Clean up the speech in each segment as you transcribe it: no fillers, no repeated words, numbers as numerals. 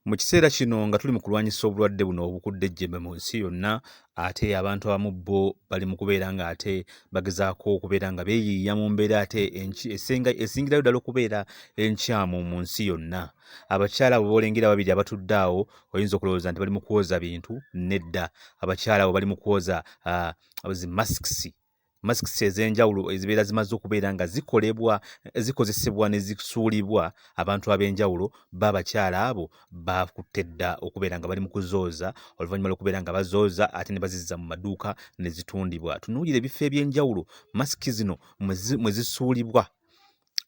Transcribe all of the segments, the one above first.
Mu kiseera kino nga tuli mu kulwanyisa obulwadde buno obukudde ejjembe mu nsi yonna, ate abantu abamu bo bali mu kubeera nga ate bagezaako okubeera nga beeyiiya mu mbeera ate esingirayo ddala okubeera enkyamu mu nsi yonna. Abakyala abo boolengera babiri abatudde awo oyinza okulowooza nti bali mu kwoza bintu, nedda. Abakyala abo bali mu kwoza zi masks ez'enjawulo ezibeera zimaze okubeera nga zikozesebwa ne zisuulibwa abantu ab'enjawulo, b'abakyala abo bakutte dda okubeera nga bali mu kuzooza, oluvannyuma lw'okubeera nga bazooza ate ne bazizza mu maduuka ne zitundibwa. Tunuulira ebifo eby'enjawulo masiki zino mwe zisuulibwa.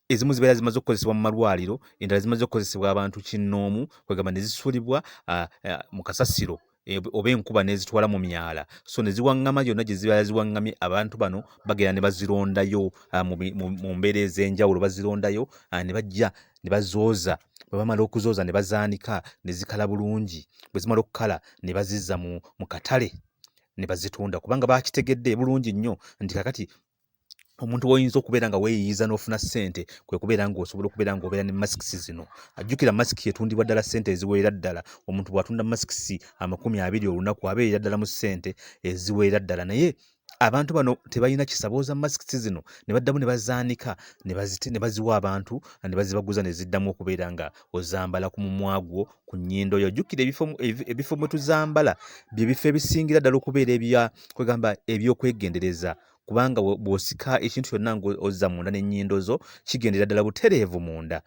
Ezimu zibeera zimaze okukozesebwa mu malwaliro, endala zimaze okukozesebwa abantu kinnoomu, kwegamba ne zisuulibwa mu kasasiro oba enkuba n'ezitwala mu myala. So ne ziwaŋŋama yonna gye zibeera ziwaŋŋamye, abantu bano bagenda ne bazirondayo mu mbeera ez'enjawulo, bazirondayo ne bajja ne bazooza. Bwe bamala okuzooza ne bazaanika ne zikala bulungi. Bwe zimala okukala ne bazizza mu katale ne bazitunda, kubanga baakitegedde bulungi nnyo nti kakati omuntu w'oyinza okubeera nga weeyiyiza n'ofuna ssente kwe kubeera ng'osobola okubeera ng'obeera ne masikisi zino. Ajjukira masiki etundibwa ddala ssente eziweera ddala. Omuntu bw'atunda masikisi 20 olunaku abeerera ddala mu ssente eziweera ddala. Naye abantu bano tebalina kisa, booza masikisi zino ne baddamu ne bazaanika ne baziwa abantu ne bazibaguza ne ziddamu okubeera nga ozambala ku mumwa gwo, ku nnyindo yo. Jjukira ebifo mwe tuzambala bye bifo ebisingira ddala okubeera kwegamba eby'okwegendereza, kubanga bw'osika ekintu kyonna ng'ozza munda n'ennyindo zo kigendera ddala butereevu munda.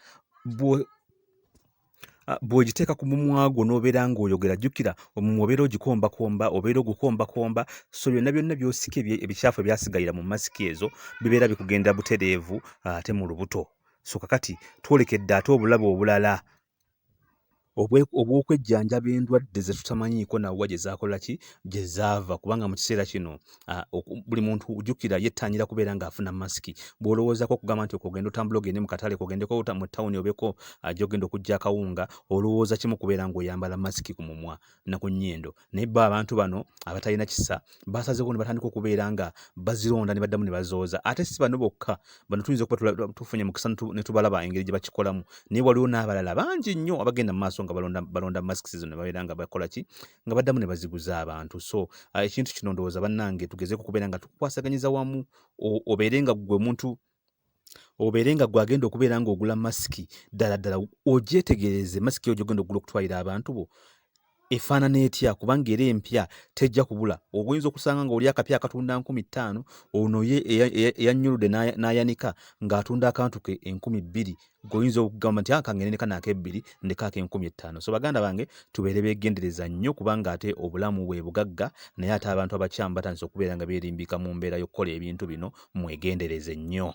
Bw'ogiteeka ku mumwa gwo n'obeera ng'oyogera, jjukira omumwa obeera ogikombakomba, obeera ogukombakomba, so byonna by'osika ebikyafu ebyasigalira mu masiki ezo bibeera bikugendera butereevu ate mu lubuto. So kakati twolekedde ate obulabe obulala obw'okwejjanjaba endwadde ze tutamanyiiko nawa gye zaakola ki, gye zaava, kubanga mu kiseera kino buli muntu jjukira yettanira kubeera ng'afuna masiki. Bw'olowoozaako okugamba nti okugenda otambula ogende mu katale, ogendeko mu ttawuni obeeko gy'ogenda okujja akawunga, olowooza kimu kubeera ng'oyambala masiki ku mumwa na ku nnyindo. Naye bo abantu bano abatalina kisa baasazeewo ne batandika okubeera nga bazironda ne baddamu ne bazooza. Ate si bano bokka, bano tuyinza okuba tufunye mukisa ne tubalaba engeri gye bakikolamu, naye waliwo n'abalala bangi nnyo abagenda mu maaso nga balonda masiki zino ne babeera nga bakola ki, nga baddamu ne baziguza abantu. So ekintu kino ndowooza bannange tugezeeko okubeera nga tukwasaganyiza wamu, obeere nga gwe agenda okubeera ng'ogula masiki ddala ogyetegereze masiki yo gy'ogenda okugula okutwalira abantu bo efaanana etya, kubanga era empya tejja kubula. Oyinza okusanga ng'oli akapya akatunda 50,000, ono ye eyannyuludde n'ayanika ng'atunda akantu ke 2,000, ng'oyinza okugamba nti kangende ne kano ak'ebbiri ndeko ak'e50,000. So baganda bange tubeere beegendereza nnyo, kubanga ate obulamu bwe bugagga, naye ate abantu abakyamu batandise okubeera nga beerimbika mu mbeera y'okukola ebintu bino, mwegendereze nnyo.